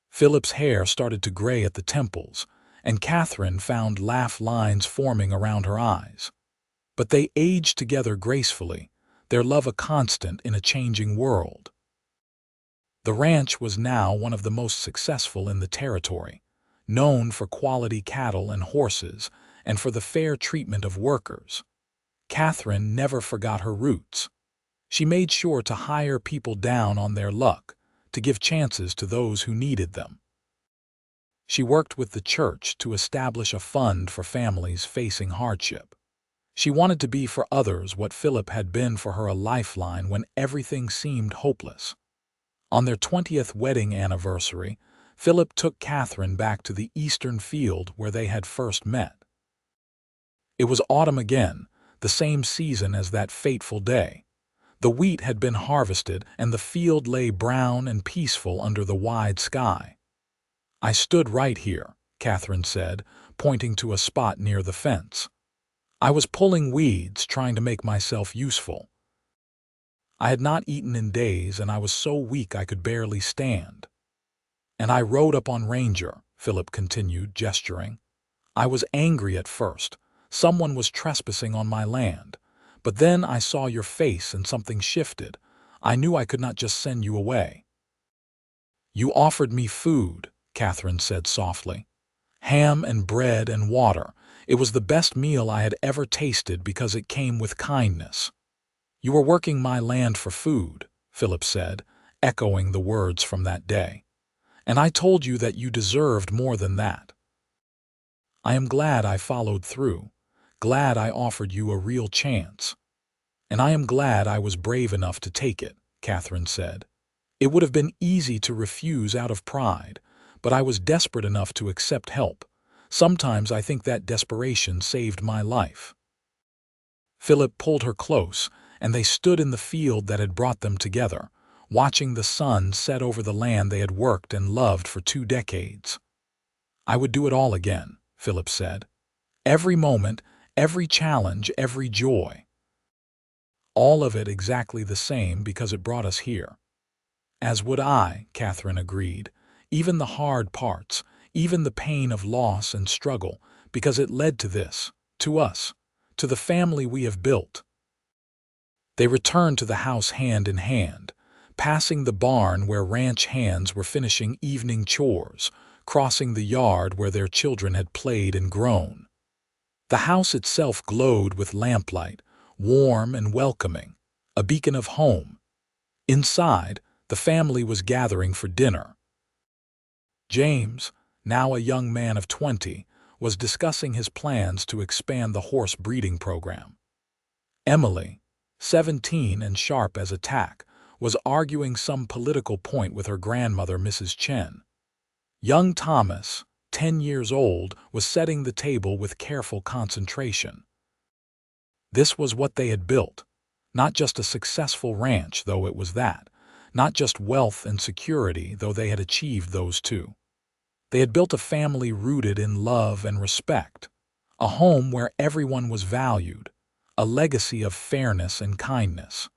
Philip's hair started to gray at the temples, and Katherine found laugh lines forming around her eyes. But they aged together gracefully, their love a constant in a changing world. The ranch was now one of the most successful in the territory, known for quality cattle and horses and for the fair treatment of workers. Katherine never forgot her roots. She made sure to hire people down on their luck, to give chances to those who needed them. She worked with the church to establish a fund for families facing hardship. She wanted to be for others what Philip had been for her, a lifeline when everything seemed hopeless. On their 20th wedding anniversary, Philip took Katherine back to the eastern field where they had first met. It was autumn again, the same season as that fateful day. The wheat had been harvested and the field lay brown and peaceful under the wide sky. I stood right here, Katherine said, pointing to a spot near the fence. I was pulling weeds, trying to make myself useful. I had not eaten in days and I was so weak I could barely stand. And I rode up on Ranger, Philip continued, gesturing. I was angry at first. Someone was trespassing on my land. But then I saw your face and something shifted. I knew I could not just send you away. You offered me food, Katherine said softly. Ham and bread and water. It was the best meal I had ever tasted because it came with kindness. You were working my land for food, Philip said, echoing the words from that day. And I told you that you deserved more than that. I am glad I followed through, glad I offered you a real chance. And I am glad I was brave enough to take it, Katherine said. It would have been easy to refuse out of pride, but I was desperate enough to accept help. Sometimes I think that desperation saved my life. Philip pulled her close, and they stood in the field that had brought them together, watching the sun set over the land they had worked and loved for 2 decades. I would do it all again, Philip said. Every moment, every challenge, every joy. All of it exactly the same because it brought us here. As would I, Katherine agreed, even the hard parts, even the pain of loss and struggle, because it led to this, to us, to the family we have built. They returned to the house hand in hand, passing the barn where ranch hands were finishing evening chores, crossing the yard where their children had played and grown. The house itself glowed with lamplight, warm and welcoming, a beacon of home. Inside, the family was gathering for dinner. James, now a young man of 20, was discussing his plans to expand the horse breeding program. Emily, 17 and sharp as a tack, was arguing some political point with her grandmother, Mrs. Chen. Young Thomas, 10 years old, was setting the table with careful concentration. This was what they had built. Not just a successful ranch, though it was that. Not just wealth and security, though they had achieved those too. They had built a family rooted in love and respect. A home where everyone was valued. A legacy of fairness and kindness.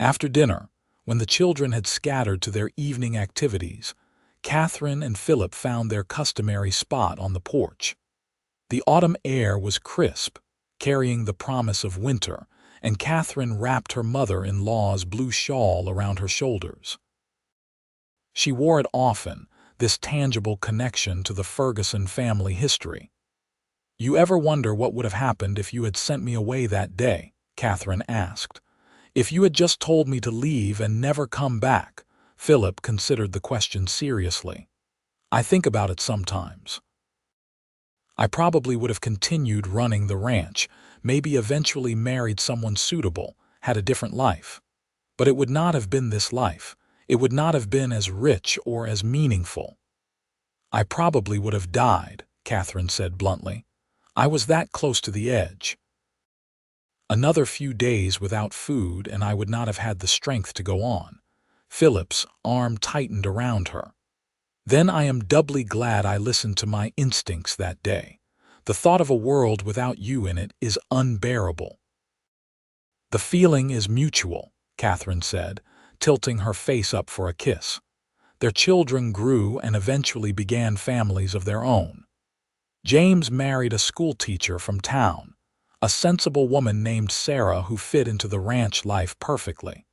After dinner, when the children had scattered to their evening activities, Katherine and Philip found their customary spot on the porch. The autumn air was crisp, carrying the promise of winter, and Katherine wrapped her mother-in-law's blue shawl around her shoulders. She wore it often, this tangible connection to the Ferguson family history. You ever wonder what would have happened if you had sent me away that day? Katherine asked. "If you had just told me to leave and never come back." Philip considered the question seriously. "I think about it sometimes. I probably would have continued running the ranch, maybe eventually married someone suitable, had a different life. But it would not have been this life. It would not have been as rich or as meaningful." "I probably would have died," Katherine said bluntly. "I was that close to the edge. Another few days without food and I would not have had the strength to go on." Philip's arm tightened around her. "Then I am doubly glad I listened to my instincts that day. The thought of a world without you in it is unbearable." "The feeling is mutual," Katherine said, tilting her face up for a kiss. Their children grew and eventually began families of their own. James married a schoolteacher from town, a sensible woman named Sarah who fit into the ranch life perfectly.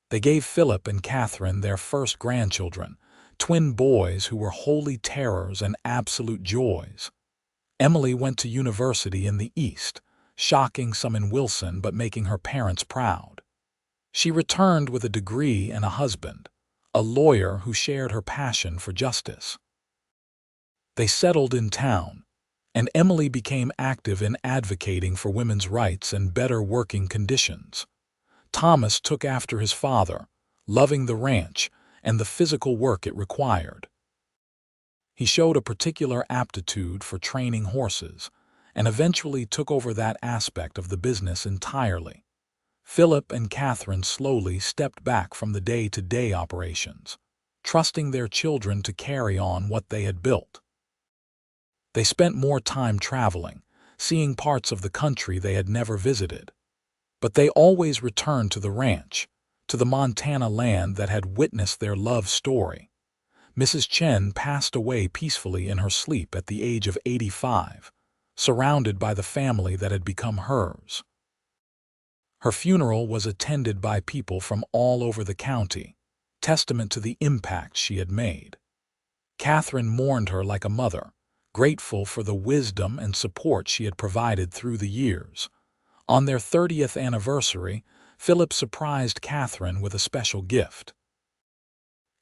They gave Philip and Katherine their first grandchildren, twin boys who were holy terrors and absolute joys. Emily went to university in the East, shocking some in Wilson but making her parents proud. She returned with a degree and a husband, a lawyer who shared her passion for justice. They settled in town, and Emily became active in advocating for women's rights and better working conditions. Thomas took after his father, loving the ranch and the physical work it required. He showed a particular aptitude for training horses, and eventually took over that aspect of the business entirely. Philip and Katherine slowly stepped back from the day-to-day operations, trusting their children to carry on what they had built. They spent more time traveling, seeing parts of the country they had never visited. But they always returned to the ranch, to the Montana land that had witnessed their love story. Mrs. Chen passed away peacefully in her sleep at the age of 85, surrounded by the family that had become hers. Her funeral was attended by people from all over the county, testament to the impact she had made. Katherine mourned her like a mother, grateful for the wisdom and support she had provided through the years. On their 30th anniversary, Philip surprised Katherine with a special gift.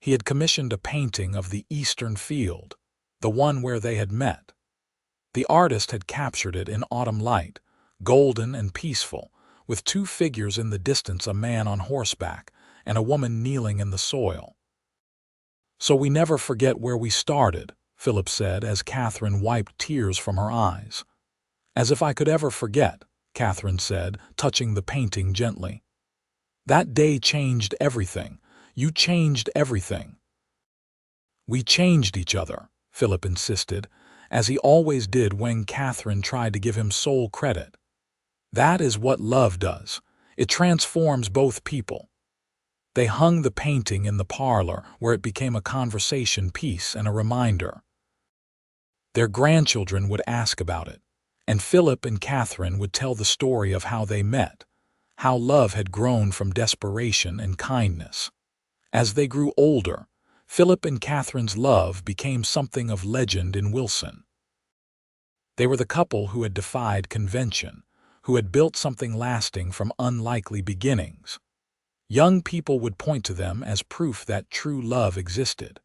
He had commissioned a painting of the eastern field, the one where they had met. The artist had captured it in autumn light, golden and peaceful, with two figures in the distance, a man on horseback and a woman kneeling in the soil. "So we never forget where we started," Philip said as Katherine wiped tears from her eyes. "As if I could ever forget," Katherine said, touching the painting gently. "That day changed everything. You changed everything." "We changed each other," Philip insisted, as he always did when Katherine tried to give him sole credit. "That is what love does. It transforms both people." They hung the painting in the parlor, where it became a conversation piece and a reminder. Their grandchildren would ask about it, and Philip and Katherine would tell the story of how they met, how love had grown from desperation and kindness. As they grew older, Philip and Katherine's love became something of legend in Wilson. They were the couple who had defied convention, who had built something lasting from unlikely beginnings. Young people would point to them as proof that true love existed.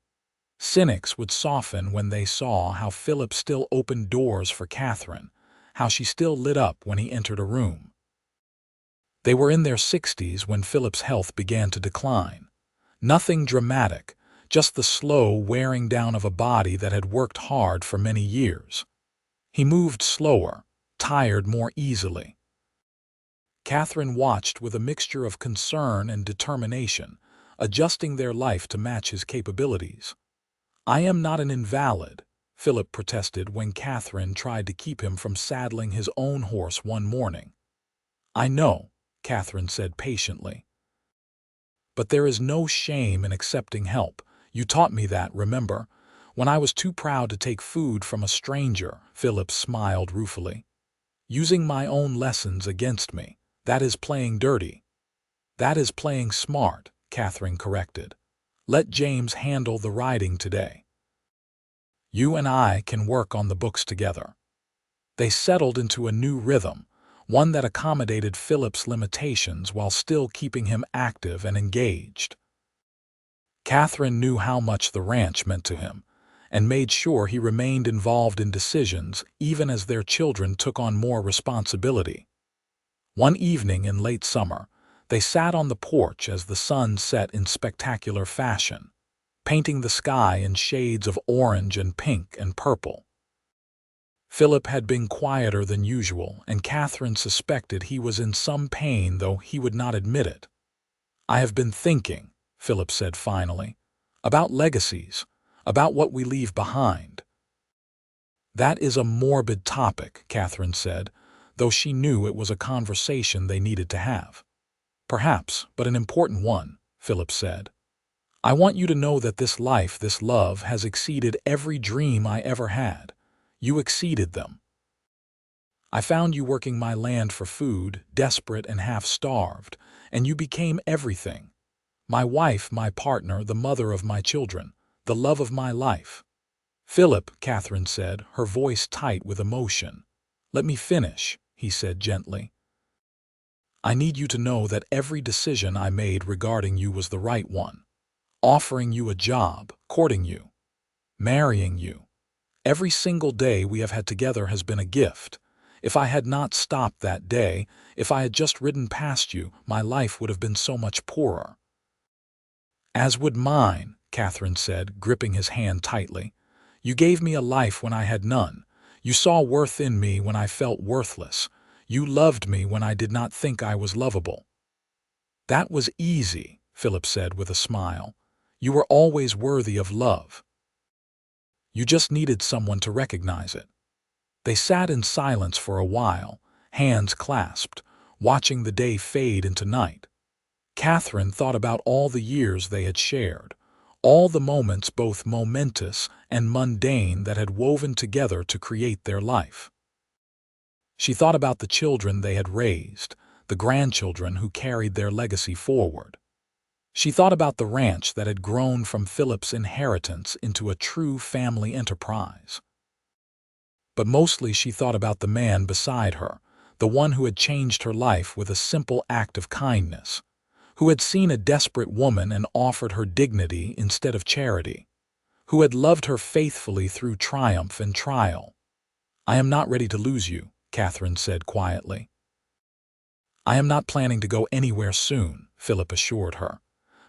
Cynics would soften when they saw how Philip still opened doors for Katherine, how she still lit up when he entered a room. They were in their 60s when Philip's health began to decline. Nothing dramatic, just the slow wearing down of a body that had worked hard for many years. He moved slower, tired more easily. Katherine watched with a mixture of concern and determination, adjusting their life to match his capabilities. "I am not an invalid," Philip protested when Katherine tried to keep him from saddling his own horse one morning. "I know," Katherine said patiently. "But there is no shame in accepting help. You taught me that, remember? When I was too proud to take food from a stranger," Philip smiled ruefully. "Using my own lessons against me. That is playing dirty." "That is playing smart," Katherine corrected. "Let James handle the writing today. You and I can work on the books together." They settled into a new rhythm, one that accommodated Philip's limitations while still keeping him active and engaged. Katherine knew how much the ranch meant to him, and made sure he remained involved in decisions even as their children took on more responsibility. One evening in late summer, they sat on the porch as the sun set in spectacular fashion, painting the sky in shades of orange and pink and purple. Philip had been quieter than usual, and Katherine suspected he was in some pain, though he would not admit it. "I have been thinking," Philip said finally, "about legacies, about what we leave behind." "That is a morbid topic," Katherine said, though she knew it was a conversation they needed to have. "Perhaps, but an important one," Philip said. "I want you to know that this life, this love, has exceeded every dream I ever had. You exceeded them. I found you working my land for food, desperate and half-starved, and you became everything. My wife, my partner, the mother of my children, the love of my life." "Philip," Katherine said, her voice tight with emotion. "Let me finish," he said gently. "I need you to know that every decision I made regarding you was the right one. Offering you a job, courting you, marrying you. Every single day we have had together has been a gift. If I had not stopped that day, if I had just ridden past you, my life would have been so much poorer." "As would mine," Katherine said, gripping his hand tightly. "You gave me a life when I had none. You saw worth in me when I felt worthless. You loved me when I did not think I was lovable." "That was easy," Philip said with a smile. "You were always worthy of love. You just needed someone to recognize it." They sat in silence for a while, hands clasped, watching the day fade into night. Katherine thought about all the years they had shared, all the moments both momentous and mundane that had woven together to create their life. She thought about the children they had raised, the grandchildren who carried their legacy forward. She thought about the ranch that had grown from Philip's inheritance into a true family enterprise. But mostly she thought about the man beside her, the one who had changed her life with a simple act of kindness, who had seen a desperate woman and offered her dignity instead of charity, who had loved her faithfully through triumph and trial. "I am not ready to lose you," Katherine said quietly. "I am not planning to go anywhere soon," Philip assured her.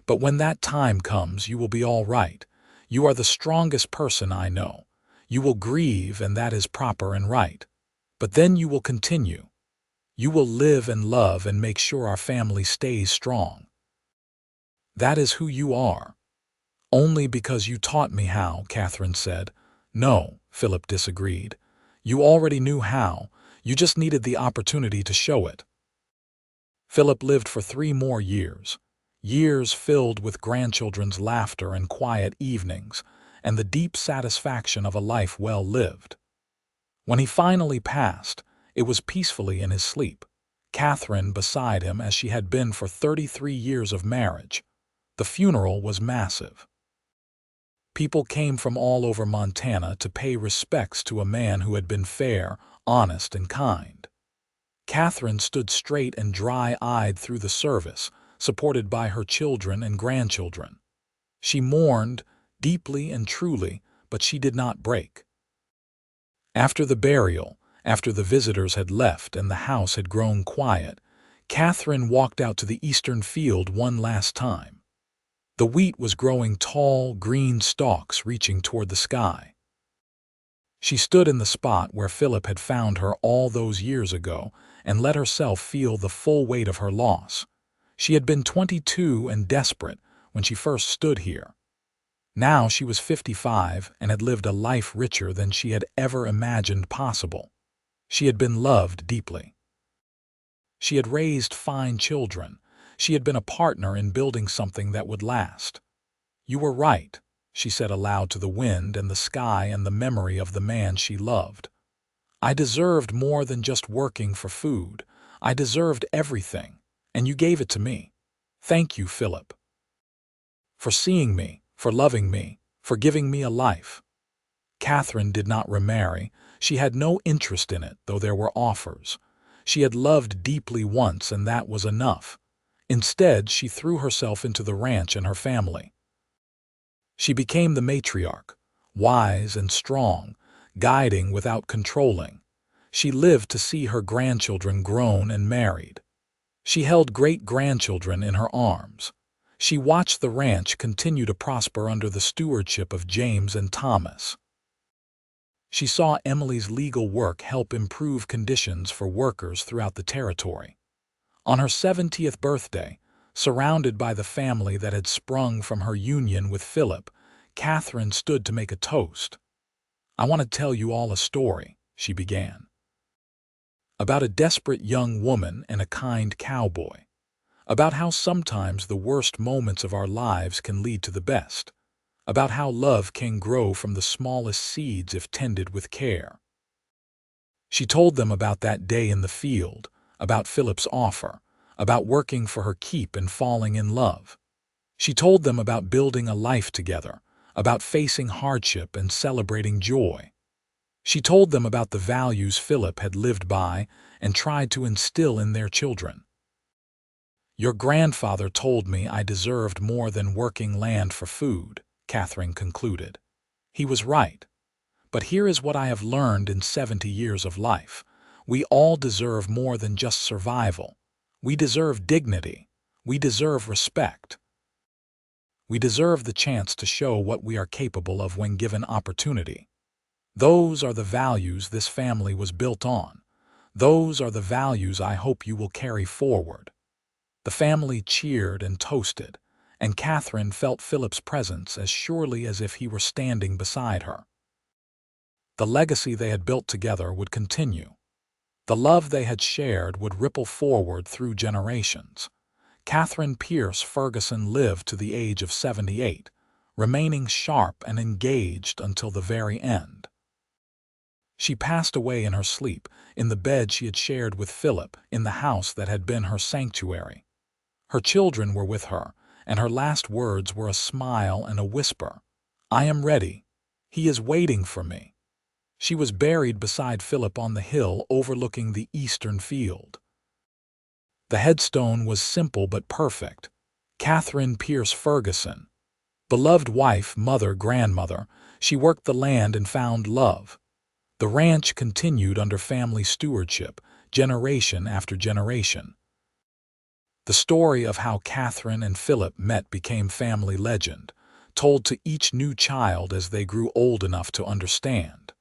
"But when that time comes, you will be all right. You are the strongest person I know. You will grieve, and that is proper and right. But then you will continue. You will live and love and make sure our family stays strong. That is who you are." "Only because you taught me how," Katherine said. "No," Philip disagreed. "You already knew how. You just needed the opportunity to show it." Philip lived for 3 more years. Years filled with grandchildren's laughter and quiet evenings, and the deep satisfaction of a life well lived. When he finally passed, it was peacefully in his sleep, Katherine beside him as she had been for 33 years of marriage. The funeral was massive. People came from all over Montana to pay respects to a man who had been fair, honest, and kind. Katherine stood straight and dry-eyed through the service, supported by her children and grandchildren. She mourned, deeply and truly, but she did not break. After the burial, after the visitors had left and the house had grown quiet, Katherine walked out to the eastern field one last time. The wheat was growing tall, green stalks reaching toward the sky. She stood in the spot where Philip had found her all those years ago and let herself feel the full weight of her loss. She had been 22 and desperate when she first stood here. Now she was 55 and had lived a life richer than she had ever imagined possible. She had been loved deeply. She had raised fine children. She had been a partner in building something that would last. "You were right," she said aloud to the wind and the sky and the memory of the man she loved. "I deserved more than just working for food. I deserved everything, and you gave it to me. Thank you, Philip. For seeing me, for loving me, for giving me a life." Katherine did not remarry. She had no interest in it, though there were offers. She had loved deeply once, and that was enough. Instead, she threw herself into the ranch and her family. She became the matriarch, wise and strong, guiding without controlling. She lived to see her grandchildren grown and married. She held great-grandchildren in her arms. She watched the ranch continue to prosper under the stewardship of James and Thomas. She saw Emily's legal work help improve conditions for workers throughout the territory. On her 70th birthday, surrounded by the family that had sprung from her union with Philip, Katherine stood to make a toast. "I want to tell you all a story," she began, "about a desperate young woman and a kind cowboy, about how sometimes the worst moments of our lives can lead to the best, about how love can grow from the smallest seeds if tended with care." She told them about that day in the field, about Philip's offer, about working for her keep and falling in love. She told them about building a life together, about facing hardship and celebrating joy. She told them about the values Philip had lived by and tried to instill in their children. "Your grandfather told me I deserved more than working land for food," Katherine concluded. "He was right. But here is what I have learned in 70 years of life. We all deserve more than just survival. We deserve dignity. We deserve respect. We deserve the chance to show what we are capable of when given opportunity. Those are the values this family was built on. Those are the values I hope you will carry forward." The family cheered and toasted, and Katherine felt Philip's presence as surely as if he were standing beside her. The legacy they had built together would continue. The love they had shared would ripple forward through generations. Katherine Pierce Ferguson lived to the age of 78, remaining sharp and engaged until the very end. She passed away in her sleep, in the bed she had shared with Philip, in the house that had been her sanctuary. Her children were with her, and her last words were a smile and a whisper. "I am ready. He is waiting for me." She was buried beside Philip on the hill overlooking the eastern field. The headstone was simple but perfect. Katherine Pierce Ferguson. Beloved wife, mother, grandmother, she worked the land and found love. The ranch continued under family stewardship, generation after generation. The story of how Katherine and Philip met became family legend, told to each new child as they grew old enough to understand.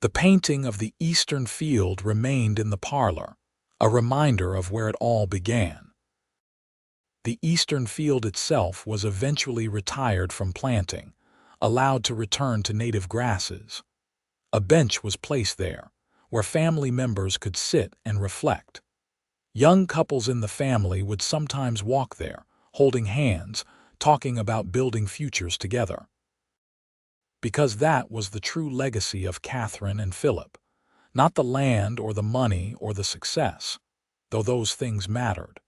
The painting of the eastern field remained in the parlor, a reminder of where it all began. The eastern field itself was eventually retired from planting, allowed to return to native grasses. A bench was placed there, where family members could sit and reflect. Young couples in the family would sometimes walk there, holding hands, talking about building futures together. Because that was the true legacy of Katherine and Philip, not the land or the money or the success, though those things mattered.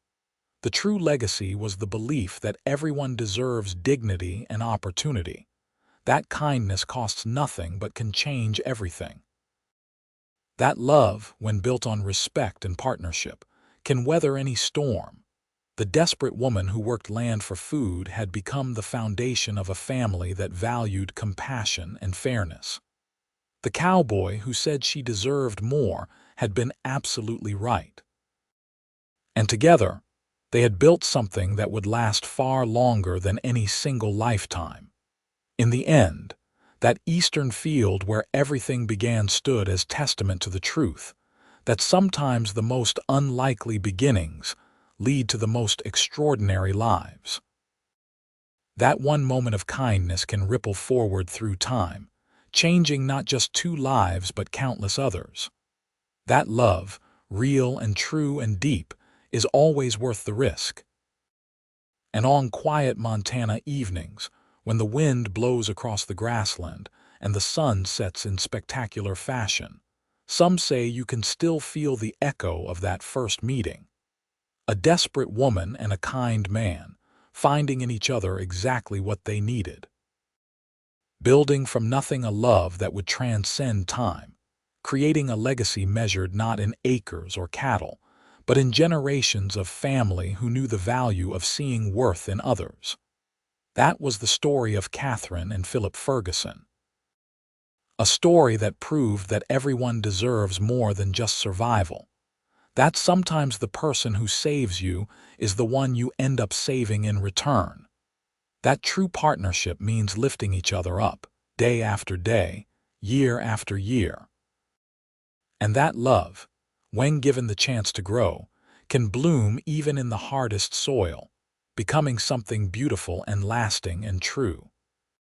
The true legacy was the belief that everyone deserves dignity and opportunity. That kindness costs nothing but can change everything. That love, when built on respect and partnership, can weather any storm. The desperate woman who worked land for food had become the foundation of a family that valued compassion and fairness. The cowboy who said she deserved more had been absolutely right. And together, they had built something that would last far longer than any single lifetime. In the end, that eastern field where everything began stood as testament to the truth that sometimes the most unlikely beginnings lead to the most extraordinary lives. That one moment of kindness can ripple forward through time, changing not just 2 lives but countless others. That love, real and true and deep, is always worth the risk. And on quiet Montana evenings, when the wind blows across the grassland and the sun sets in spectacular fashion, some say you can still feel the echo of that first meeting. A desperate woman and a kind man, finding in each other exactly what they needed. Building from nothing a love that would transcend time. creating a legacy measured not in acres or cattle, but in generations of family who knew the value of seeing worth in others. That was the story of Katherine and Philip Ferguson. A story that proved that everyone deserves more than just survival. That sometimes the person who saves you is the one you end up saving in return. That true partnership means lifting each other up, day after day, year after year. And that love, when given the chance to grow, can bloom even in the hardest soil, becoming something beautiful and lasting and true.